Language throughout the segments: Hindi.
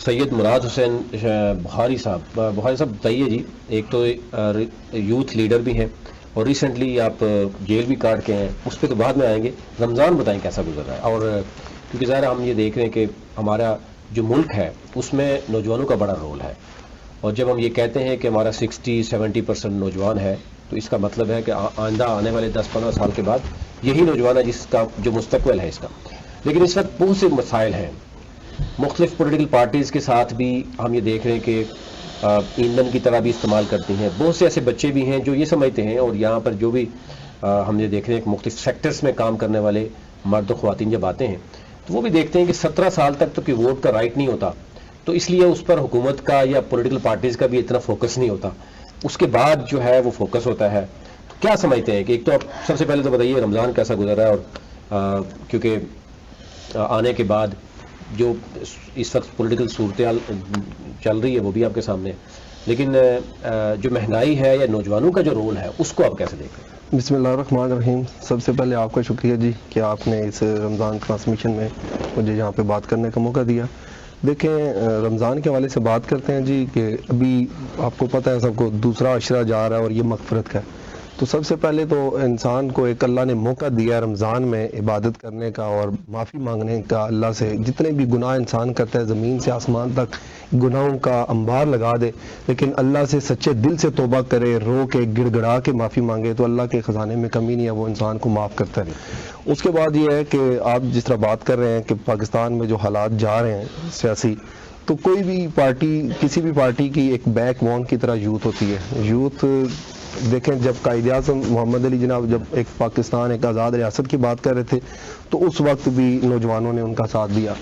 सैयद मुराद हुसैन बुखारी साहब बताइए जी, एक तो यूथ लीडर भी हैं और रिसेंटली आप जेल भी काट के हैं, उस पर तो बाद में आएंगे। रमज़ान बताएं कैसा गुजर रहा है। और क्योंकि ज़ाहिर हम ये देख रहे हैं कि हमारा जो मुल्क है उसमें नौजवानों का बड़ा रोल है, और जब हम ये कहते हैं कि हमारा 60-70% नौजवान है तो इसका मतलब है कि आइंदा आने वाले 10-15 साल के बाद यही नौजवान है जिसका जो मुस्तकबिल है इसका। लेकिन इस वक्त बहुत से मसाइल हैं, मुख्तलिफ पोलिटिकल पार्टीज़ के साथ भी हम ये देख रहे हैं कि ईंधन की तरह भी इस्तेमाल करती हैं। बहुत से ऐसे बच्चे भी हैं जो ये समझते हैं, और यहाँ पर जो भी हम ये देख रहे हैं कि मुख्तलिफ सेक्टर्स में काम करने वाले मर्द और ख्वातीन जब आते हैं तो वो भी देखते हैं कि 17 साल तक तो कि वोट का राइट नहीं होता, तो इसलिए उस पर हुकूमत का या पॉलिटिकल पार्टीज़ का भी इतना फोकस नहीं होता, उसके बाद जो है वो फोकस होता है। तो क्या समझते हैं कि एक तो आप सबसे पहले तो बताइए रमज़ान कैसा गुजर रहा है, और क्योंकि आने के बाद जो इस वक्त पॉलिटिकल सूरत चल रही है वो भी आपके सामने है, लेकिन जो महंगाई है या नौजवानों का जो रोल है उसको आप कैसे देख रहे हैं? बिस्मिल्लाहिर्रहमानिर्रहीम। सबसे पहले आपका शुक्रिया जी कि आपने इस रमज़ान ट्रांसमिशन में मुझे यहाँ पे बात करने का मौका दिया। देखें, रमज़ान के हवाले से बात करते हैं जी कि अभी आपको पता है सबको दूसरा अशरा जा रहा है और ये मग़फ़िरत का है। तो सबसे पहले तो इंसान को एक अल्लाह ने मौका दिया रमज़ान में इबादत करने का और माफ़ी मांगने का अल्लाह से। जितने भी गुनाह इंसान करता है ज़मीन से आसमान तक गुनाहों का अंबार लगा दे, लेकिन अल्लाह से सच्चे दिल से तौबा करे, रो के गिड़गिड़ा के माफ़ी मांगे तो अल्लाह के ख़जाने में कमी नहीं है, वो इंसान को माफ़ करता है। उसके बाद ये है कि आप जिस तरह बात कर रहे हैं कि पाकिस्तान में जो हालात जा रहे हैं सियासी, तो कोई भी पार्टी, किसी भी पार्टी की एक बैकबोन की तरह यूथ होती है। यूथ देखें, जब कायद-ए-आज़म मोहम्मद अली जनाब जब एक पाकिस्तान एक आज़ाद रियासत की बात कर रहे थे तो उस वक्त भी नौजवानों ने उनका साथ दिया।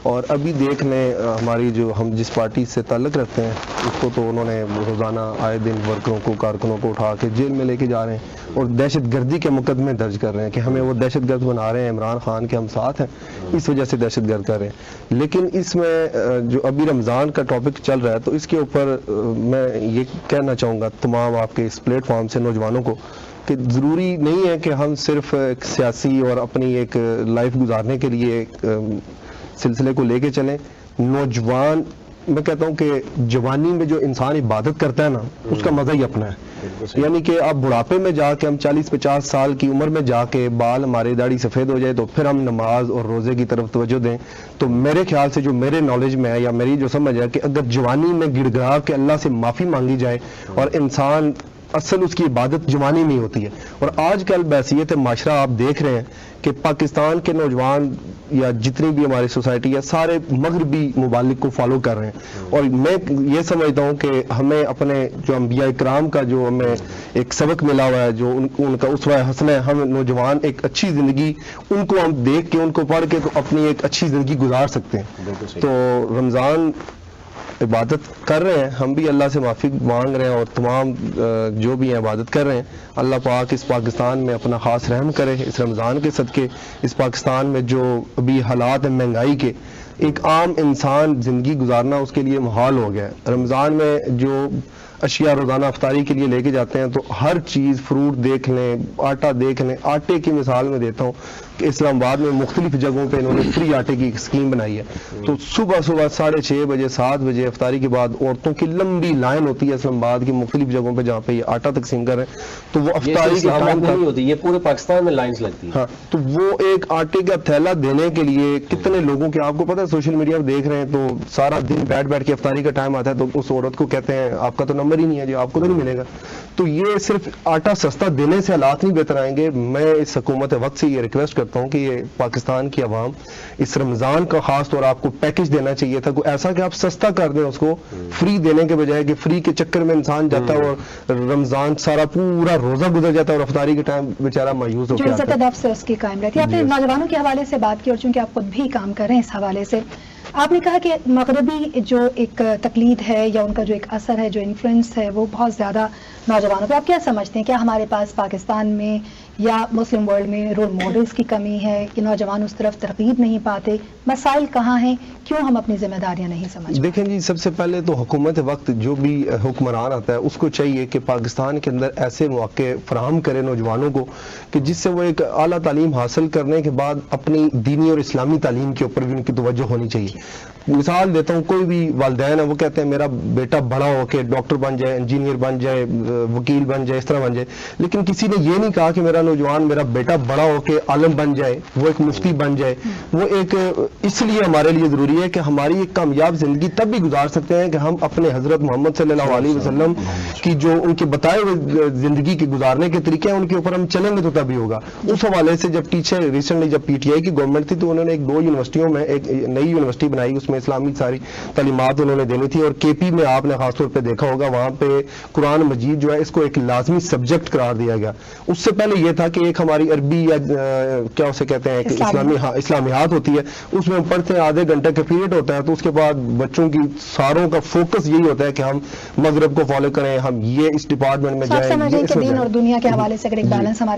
और अभी देख लें हमारी जो हम जिस पार्टी से ताल्लुक़ रखते हैं उसको तो उन्होंने रोज़ाना आए दिन वर्करों को, कारकुनों को उठा के जेल में लेके जा रहे हैं और दहशत गर्दी के मुकदमे दर्ज कर रहे हैं कि हमें वो दहशत गर्द बना रहे हैं, इमरान खान के हम साथ हैं, इस वजह से दहशत गर्द कर रहे हैं। लेकिन इसमें जो अभी रमज़ान का टॉपिक चल रहा है तो इसके ऊपर मैं ये कहना चाहूँगा तमाम आपके इस प्लेटफॉर्म से नौजवानों को कि ज़रूरी नहीं है कि हम सिर्फ एक सियासी और अपनी एक लाइफ गुजारने के लिए एक सिलसिले को लेके चलें। नौजवान, मैं कहता हूँ कि जवानी में जो इंसान इबादत करता है ना उसका मज़ा ही अपना है। यानी कि आप बुढ़ापे में जाके हम 40-50 साल की उम्र में जाके बाल हमारी दाढ़ी सफ़ेद हो जाए तो फिर हम नमाज और रोज़े की तरफ तवज्जो दें, तो मेरे ख्याल से जो मेरे नॉलेज में है या मेरी जो समझ है कि अगर जवानी में गिड़गिड़ा के अल्लाह से माफ़ी मांगी जाए और इंसान असल उसकी इबादत जवानी में होती है। और आजकल बैसियत माशरा आप देख रहे हैं कि पाकिस्तान के नौजवान या जितनी भी हमारी सोसाइटी है सारे मगरबी मुबालिक को फॉलो कर रहे हैं। और मैं ये समझता हूँ कि हमें अपने जो अंबिया इकराम का जो हमें एक सबक मिला हुआ है, जो उनका उसवा हसन है, हम नौजवान एक अच्छी ज़िंदगी उनको हम देख के उनको पढ़ के तो अपनी एक अच्छी ज़िंदगी गुजार सकते हैं। तो रमज़ान इबादत कर रहे हैं, हम भी अल्लाह से माफ़ी मांग रहे हैं और तमाम जो भी हैं इबादत कर रहे हैं। अल्लाह पाक इस पाकिस्तान में अपना ख़ास रहम करे। इस रमज़ान के सदके इस पाकिस्तान में जो अभी हालात हैं महंगाई के, एक आम इंसान ज़िंदगी गुजारना उसके लिए मुहाल हो गया है। रमज़ान में जो अशिया रोज़ाना अफ्तारी के लिए लेके जाते हैं तो हर चीज़, फ्रूट देख लें, आटा देख लें। आटे की मिसाल में देता हूँ कि इस्लामाबाद में मुख्तलिफ जगहों पे इन्होंने फ्री आटे की एक स्कीम बनाई है। तो सुबह 6:30 बजे 7 बजे अफ्तारी के बाद औरतों की लंबी लाइन होती है इस्लामाबाद की मुख्तलिफ जगहों पे जहाँ पे ये आटा तकसीम कर रहे हैं। तो वो अफ्तारी के टाइम नहीं होती, ये पूरे पाकिस्तान में लाइन्स लगती है। हाँ, तो वो एक आटे का थैला देने के लिए कितने लोगों के, आपको पता है सोशल मीडिया पर देख रहे हैं तो सारा दिन बैठ के अफ्तारी का टाइम आता है तो उस औरत को कहते हैं आपका तो नंबर ही नहीं है जी, आपको तो नहीं मिलेगा। तो ये सिर्फ आटा सस्ता देने से हालात नहीं बेहतर आएंगे। मैं इस हुकूमत वक्त से ये रिक्वेस्ट करता हूँ कि ये पाकिस्तान की आवाम इस रमज़ान का खास तौर आपको पैकेज देना चाहिए था, कोई ऐसा कि आप सस्ता कर दें उसको, फ्री देने के बजाय कि फ्री के चक्कर में इंसान जाता है और रमज़ान सारा पूरा रोज़ा गुजर जाता है और अफ्तारी के टाइम बेचारा मायूस होकर आता है। से उसकी कायम रहती है। आपने नौजवानों के हवाले से बात की और चूंकि आप खुद भी काम कर रहे हैं इस हवाले से, आपने कहा कि मगरबी जो एक तकलीद है या उनका जो एक असर है, जो इन्फ्लुएंस है, वो बहुत ज़्यादा नौजवानों पे। आप क्या समझते हैं, क्या हमारे पास पाकिस्तान में या मुस्लिम वर्ल्ड में रोल मॉडल्स की कमी है कि नौजवान उस तरफ तरगीब नहीं पाते? मसाइल कहाँ हैं, क्यों हम अपनी जिम्मेदारियां नहीं समझ? देखें जी, सबसे पहले तो हुकूमत वक्त जो भी हुक्मरान आता है उसको चाहिए कि पाकिस्तान के अंदर ऐसे मौके फराहम करे नौजवानों को कि जिससे वो एक आला तालीम हासिल करने के बाद अपनी दीनी और इस्लामी तालीम के ऊपर भी उनकी तवज्जो होनी चाहिए। मिसाल देता हूँ, कोई भी वालिदैन है वो कहते हैं मेरा बेटा बड़ा होके डॉक्टर बन जाए, इंजीनियर बन जाए, वकील बन जाए, इस तरह बन जाए, लेकिन किसी ने ये नहीं कहा कि मेरा नौजवान, मेरा बेटा बड़ा होके आलम बन जाए, वो एक मुफ्ती बन जाए। वो एक इसलिए हमारे लिए जरूरी है कि हमारी एक कामयाब जिंदगी तब भी गुजार सकते हैं कि हम अपने हजरत मोहम्मद सल्लल्लाहु अलैहि वसल्लम की जो उनके बताए हुए जिंदगी के गुजारने के तरीके हैं उनके ऊपर हम चलेंगे तो तभी होगा। उस हवाले से जब टीचर रिसेंटली जब पीटीआई की गवर्नमेंट थी तो उन्होंने एक 2 यूनिवर्सिटियों में एक नई यूनिवर्सिटी बनाई, उसमें इस्लामी सारी तालीमात उन्होंने देनी थी। और केपी में आपने खासतौर पर देखा होगा वहां पे कुरान मजीद जो है इसको एक लाजमी सब्जेक्ट करार दिया गया। उससे पहले यह था कि एक हमारी अरबी या क्या उसे कहते हैं कि इस्लामियात होती है, उसमें पढ़ते हैं, आधे घंटे का पीरियड होता है, तो उसके बाद बच्चों की सारों का फोकस यही होता है कि हम मगरब को फॉलो करें, हम ये इस डिपार्टमेंट में जाएं। दीन और दुनिया के हवाले से अगर एक बैलेंस हमारे